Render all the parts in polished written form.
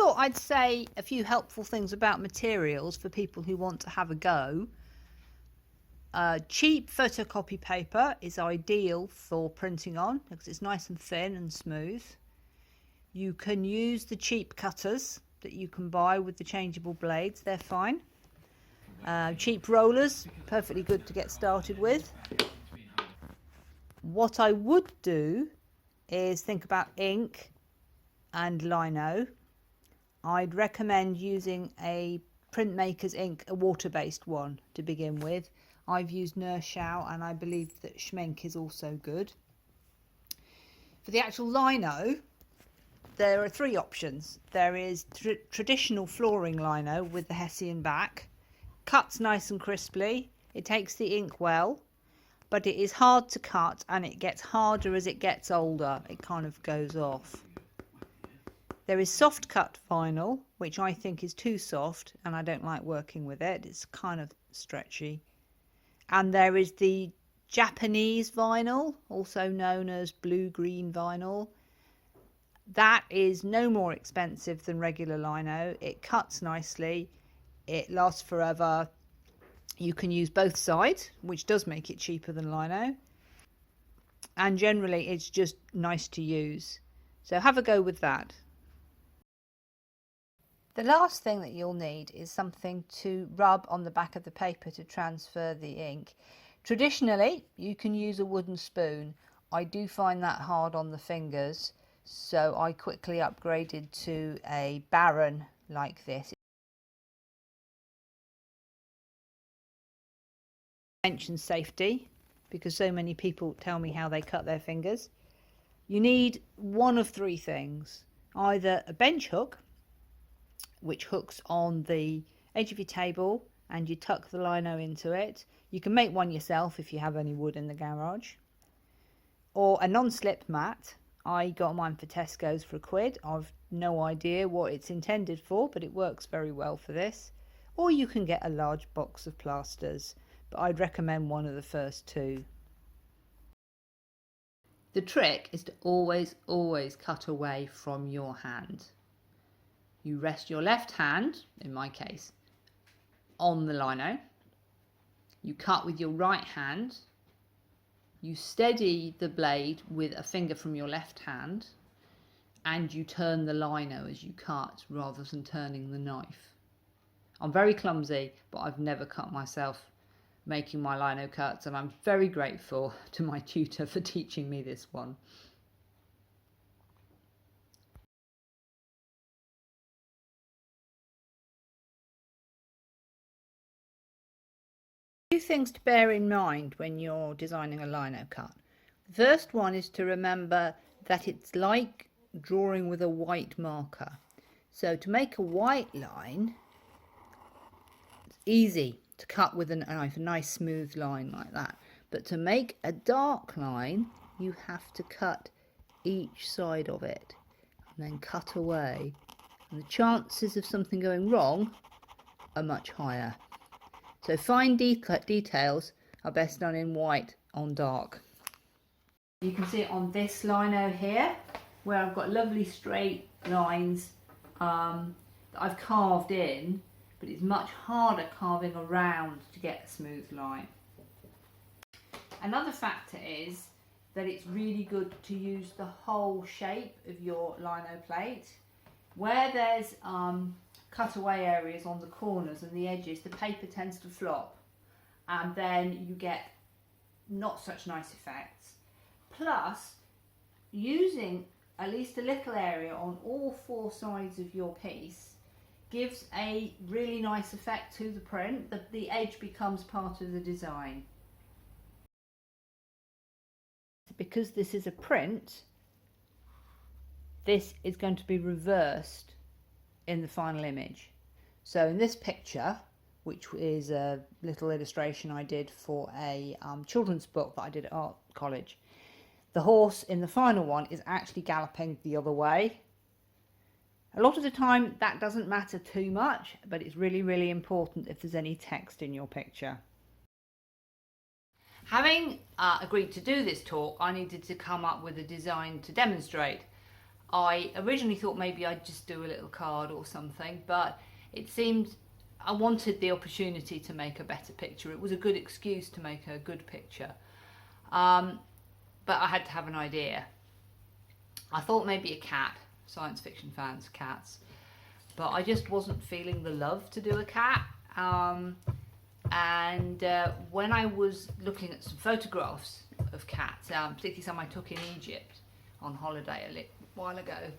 thought I'd say a few helpful things about materials for people who want to have a go. Cheap photocopy paper is ideal for printing on because it's nice and thin and smooth. You can use the cheap cutters that you can buy with the changeable blades, they're fine. Cheap rollers, perfectly good to get started with. What I would do is think about ink and lino. I'd recommend using a printmaker's ink, a water-based one to begin with. I've used Nurschau and I believe that Schmenk is also good. For the actual lino, there are three options. There is traditional flooring lino with the Hessian back. Cuts nice and crisply, it takes the ink well, but it is hard to cut and it gets harder as it gets older. It kind of goes off. There is soft cut vinyl, which I think is too soft and I don't like working with it. It's kind of stretchy. And there is the Japanese vinyl, also known as blue-green vinyl. That is no more expensive than regular lino. It cuts nicely, it lasts forever. You can use both sides, which does make it cheaper than lino. And generally it's just nice to use. So have a go with that. The last thing that you'll need is something to rub on the back of the paper to transfer the ink. Traditionally, you can use a wooden spoon. I do find that hard on the fingers, so I quickly upgraded to a Baron like this. Mention safety, because so many people tell me how they cut their fingers. You need one of three things. Either a bench hook, which hooks on the edge of your table and you tuck the lino into it. You can make one yourself if you have any wood in the garage. Or a non-slip mat. I got mine for Tesco's for £1. I've no idea what it's intended for, but it works very well for this. Or you can get a large box of plasters, but I'd recommend one of the first two. The trick is to always cut away from your hand. You rest your left hand, in my case, on the lino. You cut with your right hand. You steady the blade with a finger from your left hand, and you turn the lino as you cut rather than turning the knife. I'm very clumsy, but I've never cut myself making my lino cuts, and I'm very grateful to my tutor for teaching me this one. Few things to bear in mind when you're designing a lino cut. The first one is to remember that it's like drawing with a white marker. So to make a white line, it's easy to cut with a knife, a nice smooth line like that. But to make a dark line, you have to cut each side of it and then cut away. And the chances of something going wrong are much higher. So fine details are best done in white on dark. You can see it on this lino here, where I've got lovely straight lines that I've carved in, but it's much harder carving around to get a smooth line. Another factor is that it's really good to use the whole shape of your lino plate. Where there's cutaway areas on the corners and the edges, the paper tends to flop and then you get not such nice effects. Plus, using at least a little area on all four sides of your piece gives a really nice effect to the print. The edge becomes part of the design. Because this is a print, this is going to be reversed in the final image. So in this picture, which is a little illustration I did for a children's book that I did at art college, the horse in the final one is actually galloping the other way. A lot of the time that doesn't matter too much, but it's really important if there's any text in your picture. Having agreed to do this talk, I needed to come up with a design to demonstrate. I originally thought maybe I'd just do a little card or something, but it seemed I wanted the opportunity to make a better picture. It was a good excuse to make a good picture, but I had to have an idea. I thought maybe a cat, science fiction fans, cats, but I just wasn't feeling the love to do a cat. When I was looking at some photographs of cats, particularly some I took in Egypt on holiday a little while ago,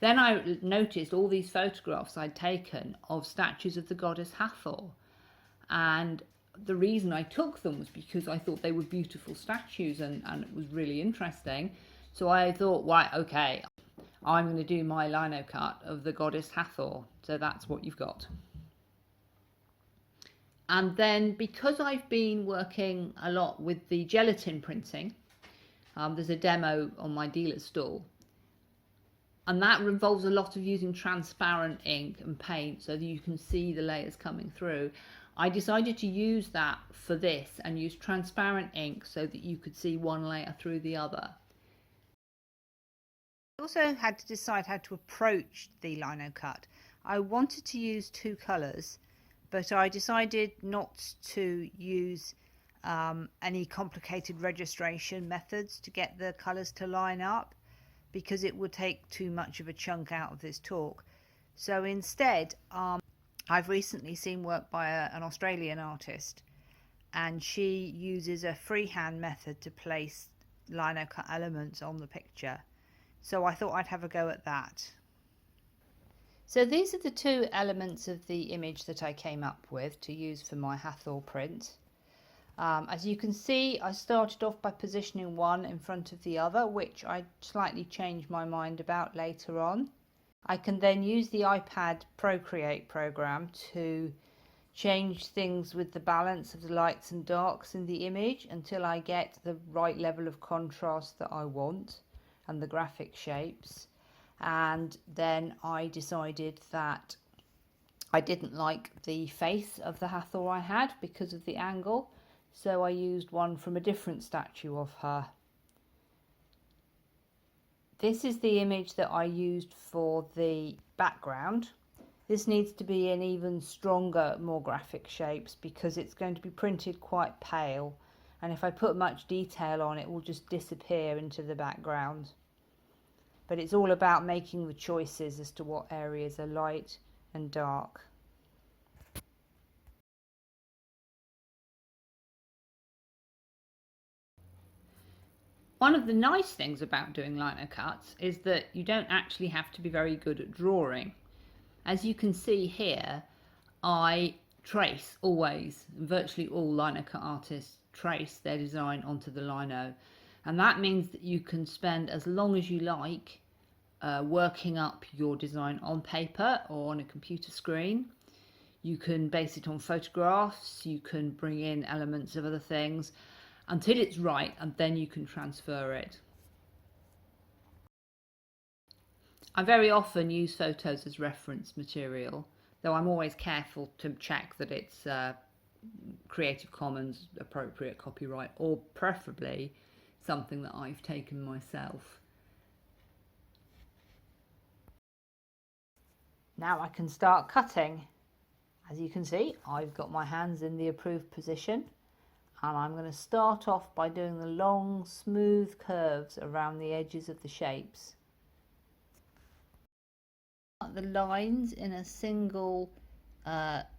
then I noticed all these photographs I'd taken of statues of the goddess Hathor, and the reason I took them was because I thought they were beautiful statues and it was really interesting. So I thought, right, okay, I'm going to do my Linocut of the goddess Hathor. So that's what you've got. And then because I've been working a lot with the gelatin printing, there's a demo on my dealer's stall, and that involves a lot of using transparent ink and paint so that you can see the layers coming through. I decided to use that for this and use transparent ink so that you could see one layer through the other. I also had to decide how to approach the Linocut. I wanted to use two colours, but I decided not to use any complicated registration methods to get the colours to line up, because it would take too much of a chunk out of this talk. So instead, I've recently seen work by an Australian artist, and she uses a freehand method to place Linocut elements on the picture. So I thought I'd have a go at that. So these are the two elements of the image that I came up with to use for my Hathor print. As you can see, I started off by positioning one in front of the other, which I slightly changed my mind about later on. I can then use the iPad Procreate program to change things with the balance of the lights and darks in the image until I get the right level of contrast that I want and the graphic shapes. And then I decided that I didn't like the face of the Hathor I had because of the angle, so I used one from a different statue of her. This is the image that I used for the background. This needs to be in even stronger, more graphic shapes because it's going to be printed quite pale, and if I put much detail on it will just disappear into the background. But it's all about making the choices as to what areas are light and dark. One of the nice things about doing Linocuts is that you don't actually have to be very good at drawing. As you can see here, I trace always, virtually all Linocut artists trace their design onto the lino, and that means that you can spend as long as you like working up your design on paper or on a computer screen. You can base it on photographs, you can bring in elements of other things until it's right, and then you can transfer it. I very often use photos as reference material, though I'm always careful to check that it's Creative Commons appropriate copyright, or preferably something that I've taken myself. Now I can start cutting. As you can see, I've got my hands in the approved position, and I'm going to start off by doing the long, smooth curves around the edges of the shapes. The lines in a single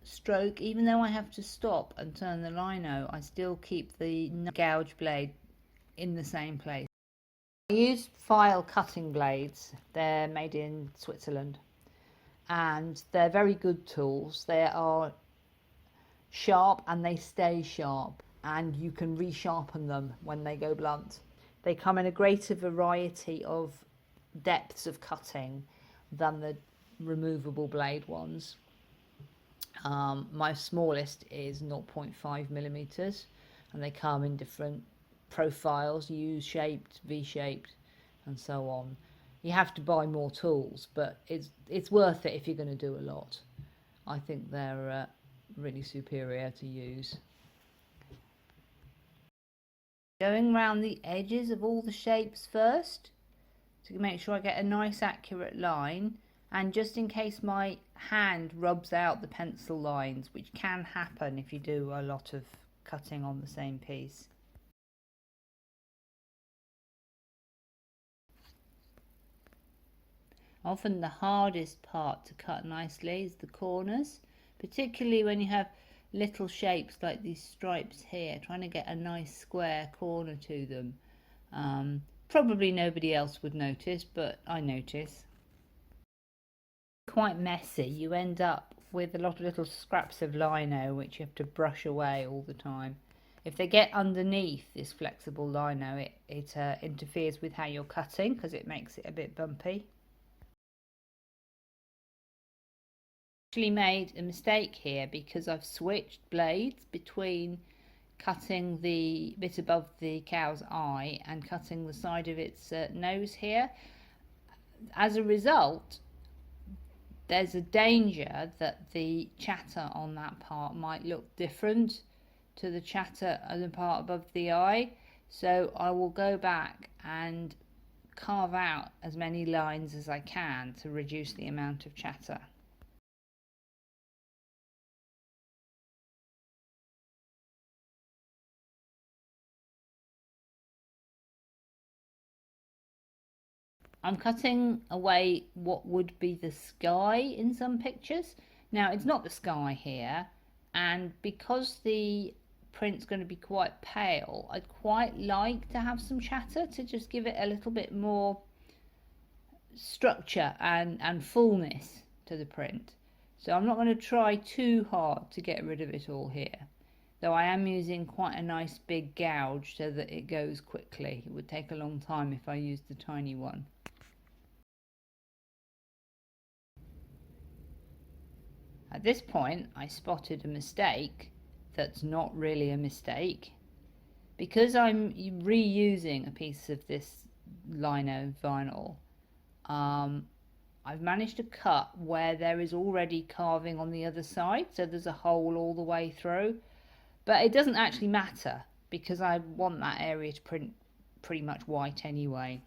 stroke, even though I have to stop and turn the lino, I still keep the gouge blade in the same place. I use file cutting blades. They're made in Switzerland, and they're very good tools. They are sharp and they stay sharp, and you can resharpen them when they go blunt. They come in a greater variety of depths of cutting than the removable blade ones. My smallest is 0.5 millimeters, and they come in different profiles, U-shaped, V-shaped, and so on. You have to buy more tools, but it's worth it if you're going to do a lot. I think they're really superior to use. Going around the edges of all the shapes first to make sure I get a nice accurate line, and just in case my hand rubs out the pencil lines, which can happen if you do a lot of cutting on the same piece. Often the hardest part to cut nicely is the corners, particularly when you have little shapes like these stripes here, trying to get a nice square corner to them. Probably nobody else would notice, but I notice. Quite messy. You end up with a lot of little scraps of lino which you have to brush away all the time. If they get underneath this flexible lino, it interferes with how you're cutting because it makes it a bit bumpy. Actually made a mistake here because I've switched blades between cutting the bit above the cow's eye and cutting the side of its nose here. As a result, there's a danger that the chatter on that part might look different to the chatter on the part above the eye, so I will go back and carve out as many lines as I can to reduce the amount of chatter. I'm cutting away what would be the sky in some pictures. Now it's not the sky here, and because the print's going to be quite pale, I'd quite like to have some chatter to just give it a little bit more structure and fullness to the print. So I'm not going to try too hard to get rid of it all here, though I am using quite a nice big gouge so that it goes quickly. It would take a long time if I used the tiny one. At this point, I spotted a mistake that's not really a mistake. Because I'm reusing a piece of this lino vinyl, I've managed to cut where there is already carving on the other side, so there's a hole all the way through. But it doesn't actually matter because I want that area to print pretty much white anyway.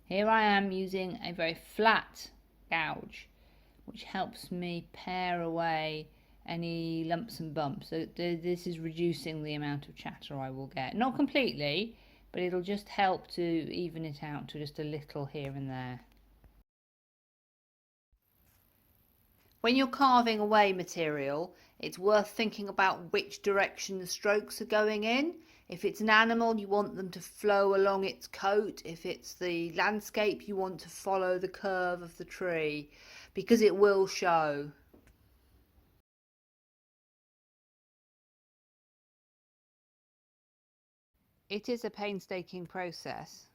Here I am using a very flat gouge, which helps me pare away any lumps and bumps. So this is reducing the amount of chatter I will get. Not completely, but it'll just help to even it out to just a little here and there. When you're carving away material, it's worth thinking about which direction the strokes are going in. If it's an animal, you want them to flow along its coat. If it's the landscape, you want to follow the curve of the tree, because it will show. It is a painstaking process,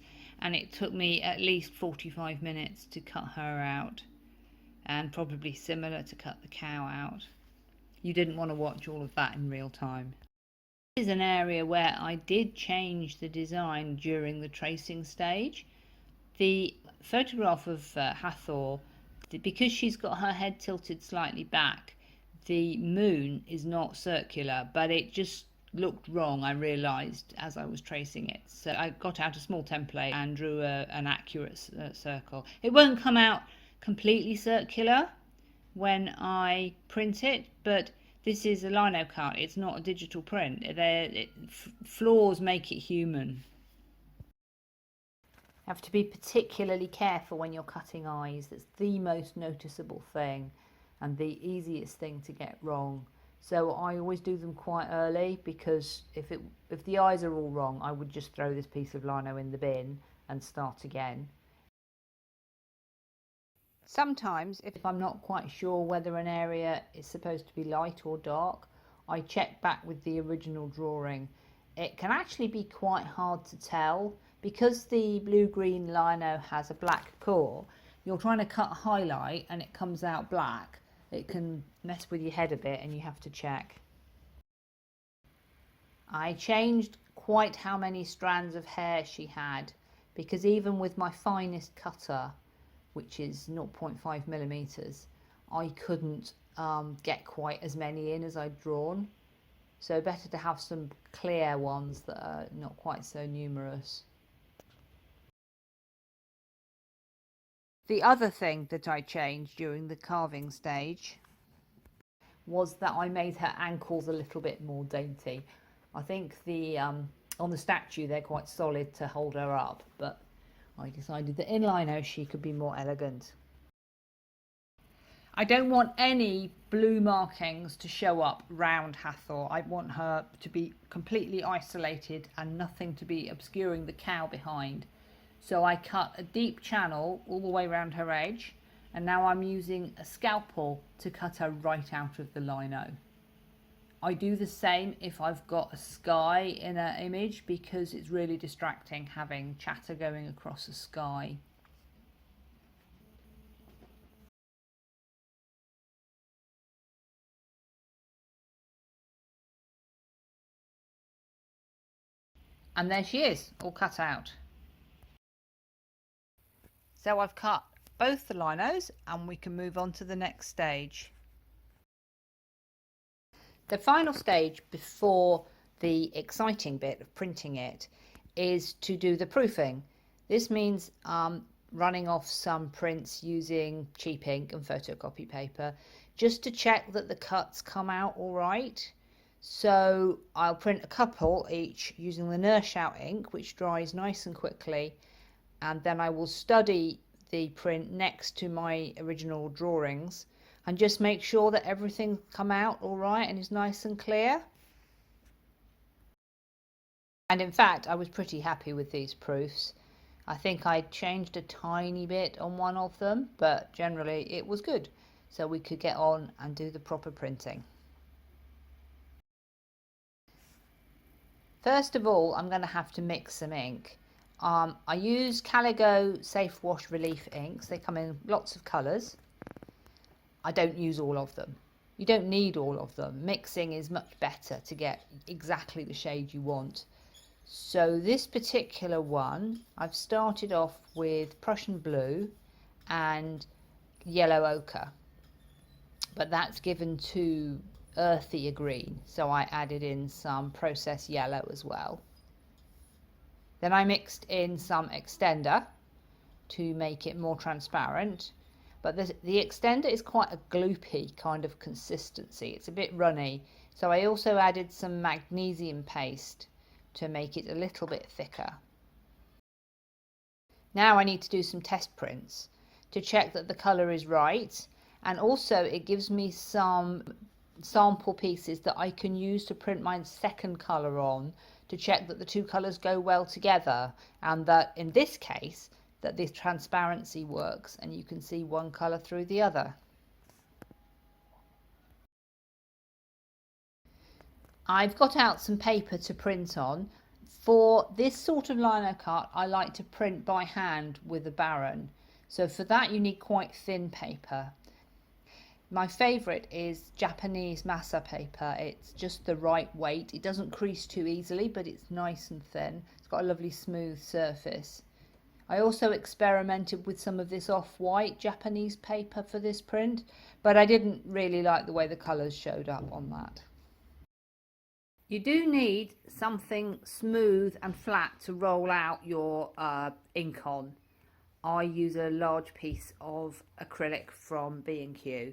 and it took me at least 45 minutes to cut her out, and probably similar to cut the cow out. You didn't want to watch all of that in real time. This is an area where I did change the design during the tracing stage. The photograph of Hathor, because she's got her head tilted slightly back, the moon is not circular, but it just looked wrong, I realised, as I was tracing it. So I got out a small template and drew an accurate circle. It won't come out completely circular when I print it, but this is a Linocut, it's not a digital print. Flaws make it human. You have to be particularly careful when you're cutting eyes. That's the most noticeable thing and the easiest thing to get wrong. So I always do them quite early, because if the eyes are all wrong, I would just throw this piece of lino in the bin and start again. Sometimes, if I'm not quite sure whether an area is supposed to be light or dark, I check back with the original drawing. It can actually be quite hard to tell, because the blue-green lino has a black core. You're trying to cut highlight and it comes out black. It can mess with your head a bit and you have to check. I changed quite how many strands of hair she had, because even with my finest cutter, which is 0.5 millimeters, I couldn't get quite as many in as I'd drawn. so better to have some clear ones that are not quite so numerous. The other thing that I changed during the carving stage was that I made her ankles a little bit more dainty. I think on the statue they're quite solid to hold her up, but I decided that in lino she could be more elegant. I don't want any blue markings to show up round Hathor. I want her to be completely isolated and nothing to be obscuring the cow behind. So I cut a deep channel all the way around her edge, and now I'm using a scalpel to cut her right out of the lino. I do the same if I've got a sky in an image because it's really distracting having chatter going across the sky. And there she is, all cut out. So I've cut both the linos and we can move on to the next stage. The final stage before the exciting bit of printing it is to do the proofing. This means running off some prints using cheap ink and photocopy paper just to check that the cuts come out all right. So I'll print a couple each using the Nurse-Out ink, which dries nice and quickly, and then I will study the print next to my original drawings and just make sure that everything come out all right and is nice and clear. And in fact, I was pretty happy with these proofs. I think I changed a tiny bit on one of them, but generally it was good. So we could get on and do the proper printing. First of all, I'm going to have to mix some ink. I use Caligo Safe Wash Relief inks. They come in lots of colours. I don't use all of them. You don't need all of them. Mixing is much better to get exactly the shade you want. So this particular one, I've started off with Prussian blue and yellow ochre, but that's given to earthier green, so I added in some processed yellow as well. Then I mixed in some extender to make it more transparent, but the extender is quite a gloopy kind of consistency. It's a bit runny, so I also added some magnesium paste to make it a little bit thicker. Now I need to do some test prints to check that the colour is right, and also it gives me some sample pieces that I can use to print my second colour on to check that the two colours go well together, and that in this case that this transparency works and you can see one colour through the other. I've got out some paper to print on. For this sort of Linocut I like to print by hand with a Baron, so for that you need quite thin paper. My favourite is Japanese masa paper. It's just the right weight. It doesn't crease too easily, but it's nice and thin. It's got a lovely smooth surface. I also experimented with some of this off-white Japanese paper for this print, but I didn't really like the way the colours showed up on that. You do need something smooth and flat to roll out your ink on. I use a large piece of acrylic from B&Q.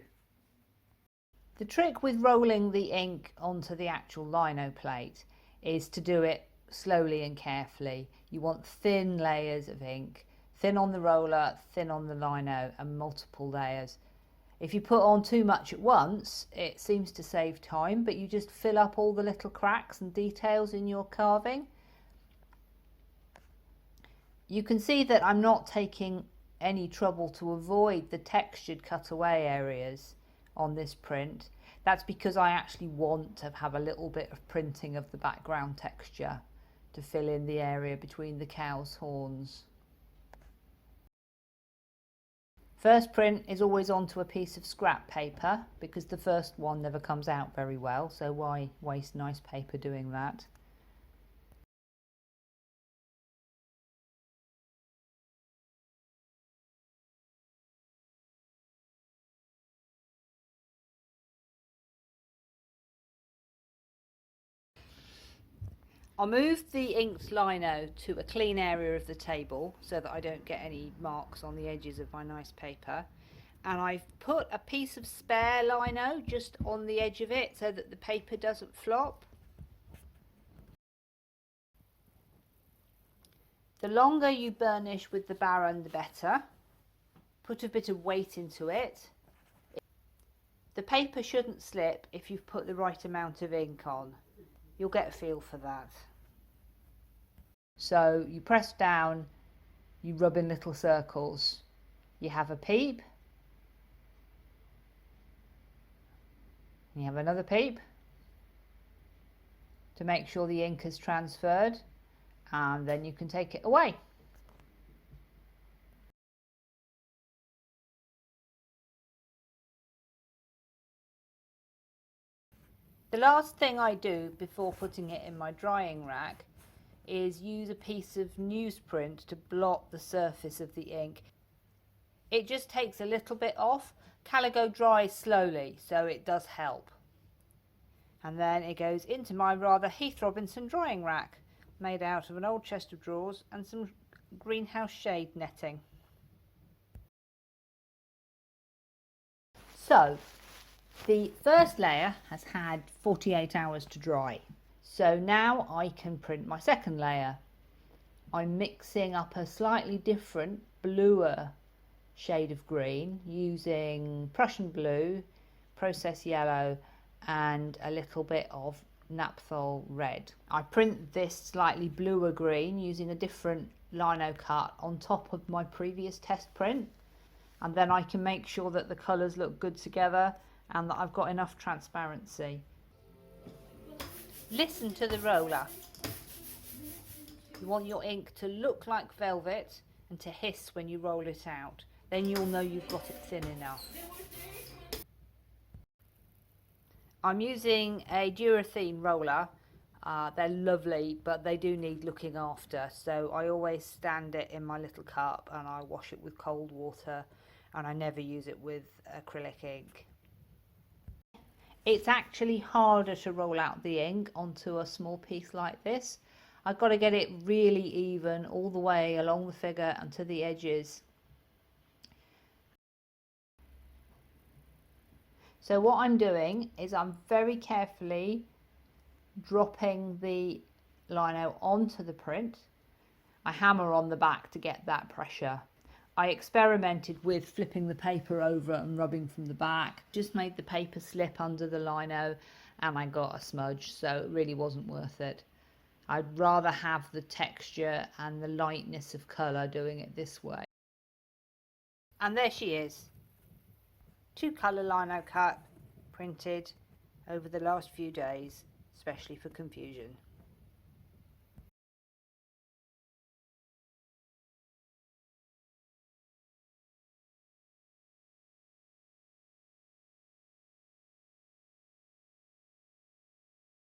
The trick with rolling the ink onto the actual lino plate is to do it slowly and carefully. You want thin layers of ink, thin on the roller, thin on the lino, and multiple layers. If you put on too much at once, it seems to save time, but you just fill up all the little cracks and details in your carving. You can see that I'm not taking any trouble to avoid the textured cutaway areas on this print. That's because I actually want to have a little bit of printing of the background texture to fill in the area between the cow's horns. First print is always onto a piece of scrap paper because the first one never comes out very well, so why waste nice paper doing that? I'll move the inked lino to a clean area of the table so that I don't get any marks on the edges of my nice paper. And I've put a piece of spare lino just on the edge of it so that the paper doesn't flop. The longer you burnish with the Baron, the better. Put a bit of weight into it. The paper shouldn't slip if you've put the right amount of ink on. You'll get a feel for that. So you press down, you rub in little circles. You have a peep. You have another peep to make sure the ink is transferred, and then you can take it away. The last thing I do before putting it in my drying rack is use a piece of newsprint to blot the surface of the ink. It just takes a little bit off. Calico dries slowly, so it does help. And then it goes into my rather Heath Robinson drying rack, made out of an old chest of drawers and some greenhouse shade netting. So the first layer has had 48 hours to dry. So now I can print my second layer. I'm mixing up a slightly different, bluer shade of green using Prussian blue, processed yellow and a little bit of Naphthol red. I print this slightly bluer green using a different Linocut on top of my previous test print, and then I can make sure that the colours look good together and that I've got enough transparency. Listen to the roller. You want your ink to look like velvet and to hiss when you roll it out. Then you'll know you've got it thin enough. I'm using a Durethene roller. They're lovely, but they do need looking after. So I always stand it in my little cup and I wash it with cold water, and I never use it with acrylic ink. It's actually harder to roll out the ink onto a small piece like this. I've got to get it really even all the way along the figure and to the edges. So what I'm doing is I'm very carefully dropping the lino onto the print. I hammer on the back to get that pressure. I experimented with flipping the paper over and rubbing from the back. Just made the paper slip under the lino and I got a smudge, so it really wasn't worth it. I'd rather have the texture and the lightness of colour doing it this way. And there she is. 2-colour Linocut printed over the last few days, especially for confusion.